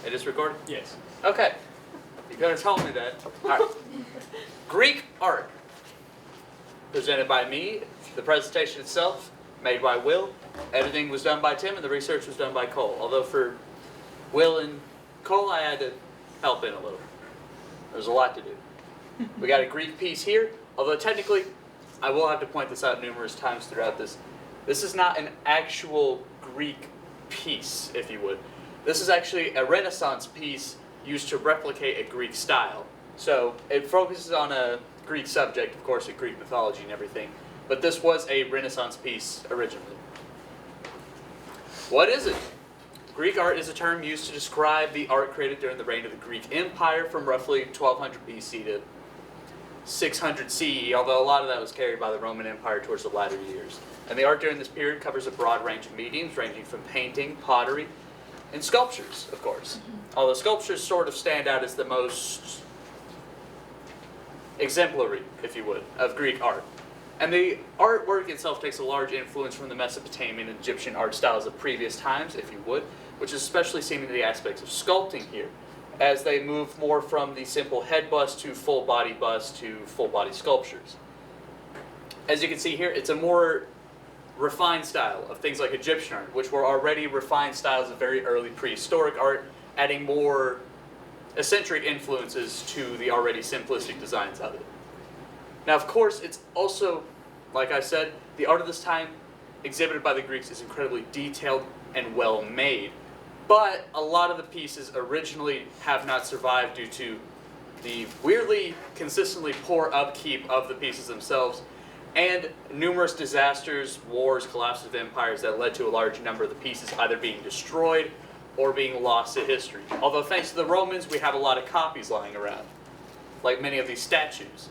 It is recorded? Yes. Okay. You could have told me that. All right. Greek art. Presented by me. The presentation itself, made by Will. Editing was done by Tim, and the research was done by Cole. Although for Will and Cole, I had to help in a little. There's a lot to do. We got a Greek piece here, although technically, I will have to point this out numerous times throughout this. This is not an actual Greek piece, if you would. This is actually a Renaissance piece used to replicate a Greek style. So it focuses on a Greek subject, of course, a Greek mythology and everything. But this was a Renaissance piece originally. What is it? Greek art is a term used to describe the art created during the reign of the Greek Empire from roughly 1200 BC to 600 CE, although a lot of that was carried by the Roman Empire towards the latter years. And the art during this period covers a broad range of mediums, ranging from painting, pottery, and sculptures, of course. Although sculptures sort of stand out as the most exemplary, if you would, of Greek art. And the artwork itself takes a large influence from the Mesopotamian and Egyptian art styles of previous times, if you would, which is especially seen in the aspects of sculpting here, as they move more from the simple head bust to full body bust to full body sculptures. As you can see here, it's a more refined style of things like Egyptian art, which were already refined styles of very early prehistoric art, adding more eccentric influences to the already simplistic designs of it. Now, of course, it's also, like I said, the art of this time exhibited by the Greeks is incredibly detailed and well made, but a lot of the pieces originally have not survived due to the weirdly consistently poor upkeep of the pieces themselves, and numerous disasters, wars, collapses of empires that led to a large number of the pieces either being destroyed or being lost to history. Although thanks to the Romans, we have a lot of copies lying around, like many of these statues.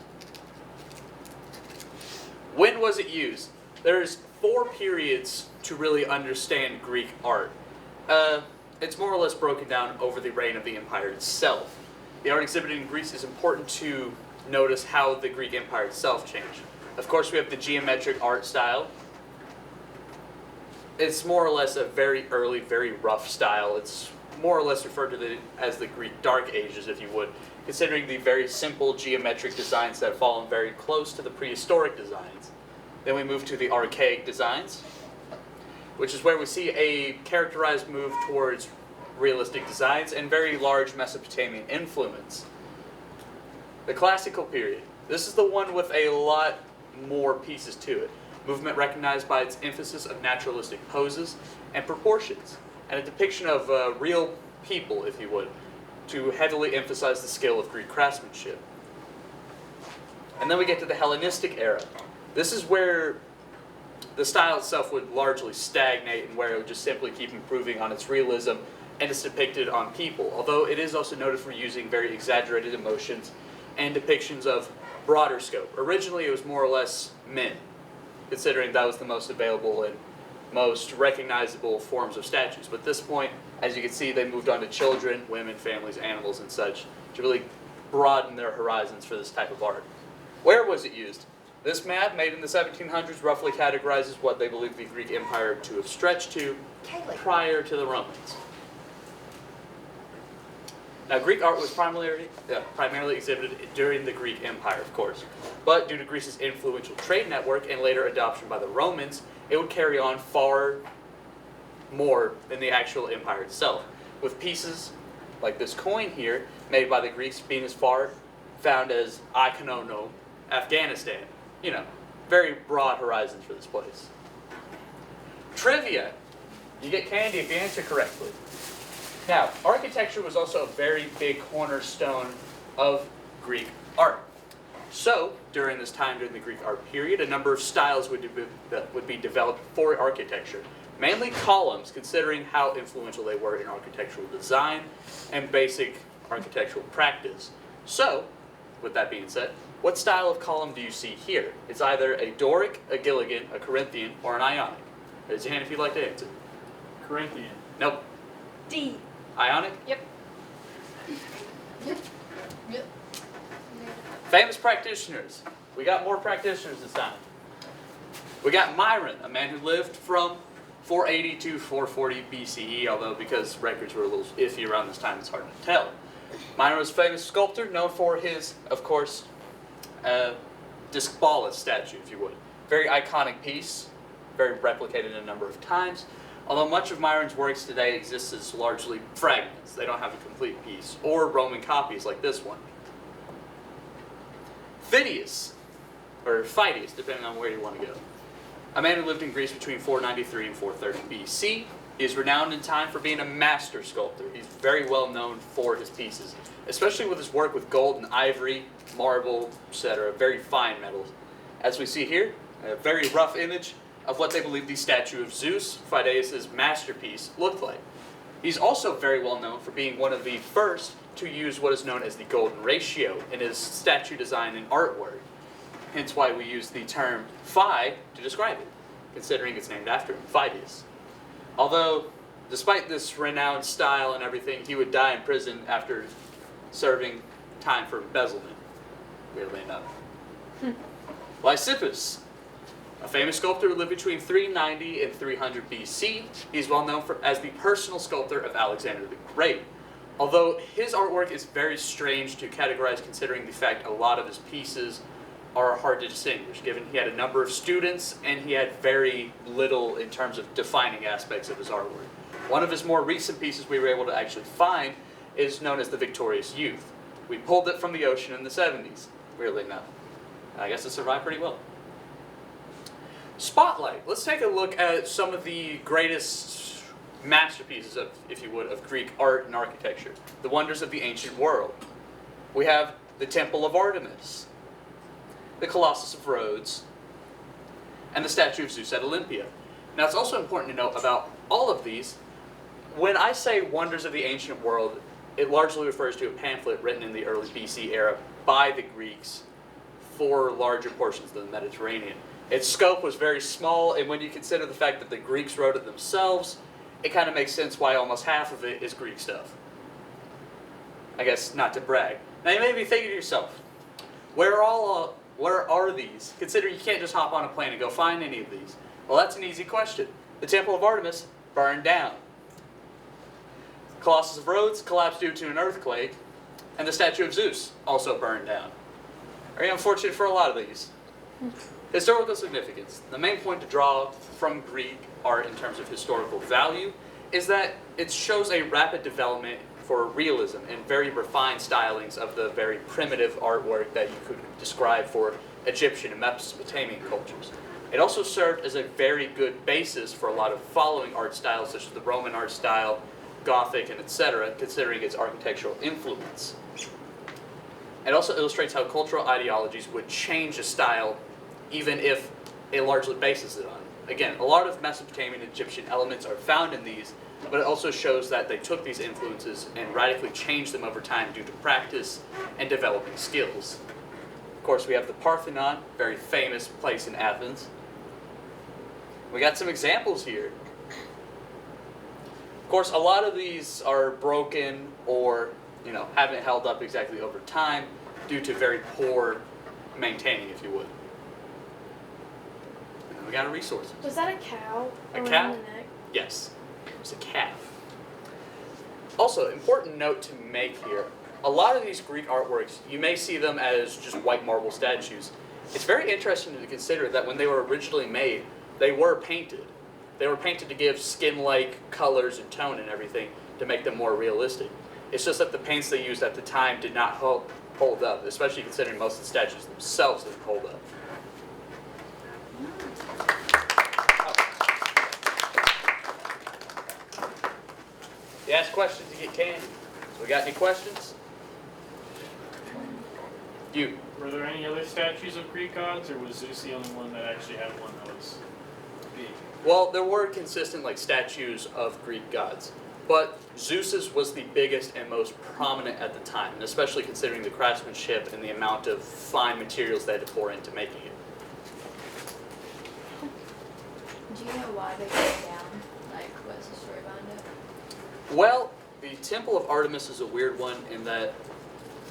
When was it used? There's 4 periods to really understand Greek art. It's more or less broken down over the reign of the empire itself. The art exhibited in Greece is important to notice how the Greek Empire itself changed. Of course, we have the geometric art style. It's more or less a very early, very rough style. It's more or less referred to as the Greek Dark Ages, if you would, considering the very simple geometric designs that have fallen very close to the prehistoric designs. Then we move to the archaic designs, which is where we see a characterized move towards realistic designs and very large Mesopotamian influence. The classical period. This is the one with a lot more pieces to it. Movement recognized by its emphasis of naturalistic poses and proportions, and a depiction of real people, if you would, to heavily emphasize the skill of Greek craftsmanship. And then we get to the Hellenistic era. This is where the style itself would largely stagnate and where it would just simply keep improving on its realism and it's depicted on people, although it is also noted for using very exaggerated emotions and depictions of broader scope. Originally, it was more or less men, considering that was the most available and most recognizable forms of statues. But at this point, as you can see, they moved on to children, women, families, animals, and such to really broaden their horizons for this type of art. Where was it used? This map, made in the 1700s, roughly categorizes what they believe the Greek Empire to have stretched to prior to the Romans. Now, Greek art was primarily exhibited during the Greek Empire, of course. But due to Greece's influential trade network and later adoption by the Romans, it would carry on far more than the actual empire itself, with pieces like this coin here, made by the Greeks, being as far found as Ikonono, Afghanistan. You know, very broad horizons for this place. Trivia. You get candy if you answer correctly. Now, architecture was also a very big cornerstone of Greek art. So, during this time, during the Greek art period, a number of styles would be developed for architecture. Mainly columns, considering how influential they were in architectural design and basic architectural practice. So, with that being said, what style of column do you see here? It's either a Doric, a Gilligan, a Corinthian, or an Ionic. Raise your hand if you'd like to answer. Corinthian. Nope. D. Ionic? Yep. Yep. Famous practitioners. We got more practitioners this time. We got Myron, a man who lived from 480 to 440 BCE, although because records were a little iffy around this time, it's hard to tell. Minor was a famous sculptor, known for his, of course, Dysballus statue, if you would. Very iconic piece, very replicated a number of times. Although much of Myron's works today exist as largely fragments, they don't have a complete piece, or Roman copies like this one. Phidias, or Phidias, depending on where you want to go. A man who lived in Greece between 493 and 430 BC. He is renowned in time for being a master sculptor. He's very well known for his pieces, especially with his work with gold and ivory, marble, etc., very fine metals. As we see here, a very rough image of what they believe the statue of Zeus, Phidias' masterpiece, looked like. He's also very well known for being one of the first to use what is known as the golden ratio in his statue design and artwork. Hence why we use the term Phi to describe it, considering it's named after him, Phidias. Although, despite this renowned style and everything, he would die in prison after serving time for embezzlement, weirdly enough. Lysippus, a famous sculptor who lived between 390 and 300 BC. He's well known as the personal sculptor of Alexander the Great. Although his artwork is very strange to categorize, considering the fact a lot of his pieces are hard to distinguish, given he had a number of students and he had very little in terms of defining aspects of his artwork. One of his more recent pieces we were able to actually find is known as the Victorious Youth. We pulled it from the ocean in the 70s, weirdly enough. I guess it survived pretty well. Spotlight. Let's take a look at some of the greatest masterpieces of, if you would, of Greek art and architecture. The wonders of the ancient world. We have the Temple of Artemis, the Colossus of Rhodes, and the statue of Zeus at Olympia. Now it's also important to note about all of these, when I say wonders of the ancient world, it largely refers to a pamphlet written in the early BC era by the Greeks for larger portions of the Mediterranean. Its scope was very small, and when you consider the fact that the Greeks wrote it themselves, it kind of makes sense why almost half of it is Greek stuff. I guess not to brag. Now you may be thinking to yourself, where are these? Considering you can't just hop on a plane and go find any of these. Well, that's an easy question. The Temple of Artemis burned down. Colossus of Rhodes collapsed due to an earthquake, and the statue of Zeus also burned down. Very unfortunate for a lot of these. Historical significance. The main point to draw from Greek art in terms of historical value is that it shows a rapid development for realism and very refined stylings of the very primitive artwork that you could describe for Egyptian and Mesopotamian cultures. It also served as a very good basis for a lot of following art styles such as the Roman art style, Gothic, and etc., considering its architectural influence. It also illustrates how cultural ideologies would change a style even if it largely bases it on it. Again, a lot of Mesopotamian and Egyptian elements are found in these, but it also shows that they took these influences and radically changed them over time due to practice and developing skills. Of course, we have the Parthenon, very famous place in Athens. We got some examples here. Of course, a lot of these are broken or, haven't held up exactly over time due to very poor maintaining, if you would. And then we got a resources. Was that a cow? A around cow? the neck? Yes, it was a calf. Also, important note to make here, a lot of these Greek artworks, you may see them as just white marble statues. It's very interesting to consider that when they were originally made, they were painted. They were painted to give skin-like colors and tone and everything to make them more realistic. It's just that the paints they used at the time did not hold up, especially considering most of the statues themselves didn't hold up. You ask questions, you get candy. So we got any questions? You. Were there any other statues of Greek gods, or was Zeus the only one that actually had one that was big? Well, there were consistent statues of Greek gods, but Zeus's was the biggest and most prominent at the time, and especially considering the craftsmanship and the amount of fine materials they had to pour into making it. Do you know why they came down? What's the story behind it? Well, the Temple of Artemis is a weird one in that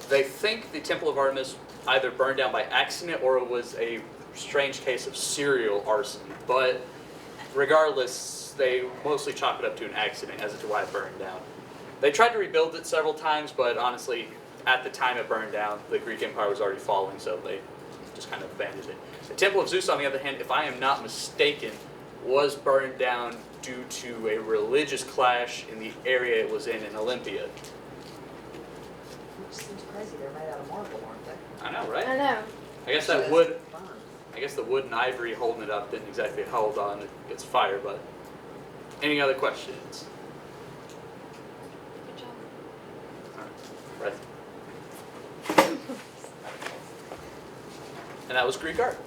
they think the Temple of Artemis either burned down by accident or it was a strange case of serial arson. But regardless, they mostly chalk it up to an accident as to why it burned down. They tried to rebuild it several times, but honestly, at the time it burned down, the Greek Empire was already falling, so they just kind of abandoned it. The Temple of Zeus, on the other hand, if I am not mistaken, was burned down due to a religious clash in the area it was in Olympia. Which seems crazy, they're made out of marble, aren't they? I know, right? I know. I guess So that that's wood, burned. I guess the wood and ivory holding it up didn't exactly hold on against fire, but any other questions? Good job. Right. And that was Greek art.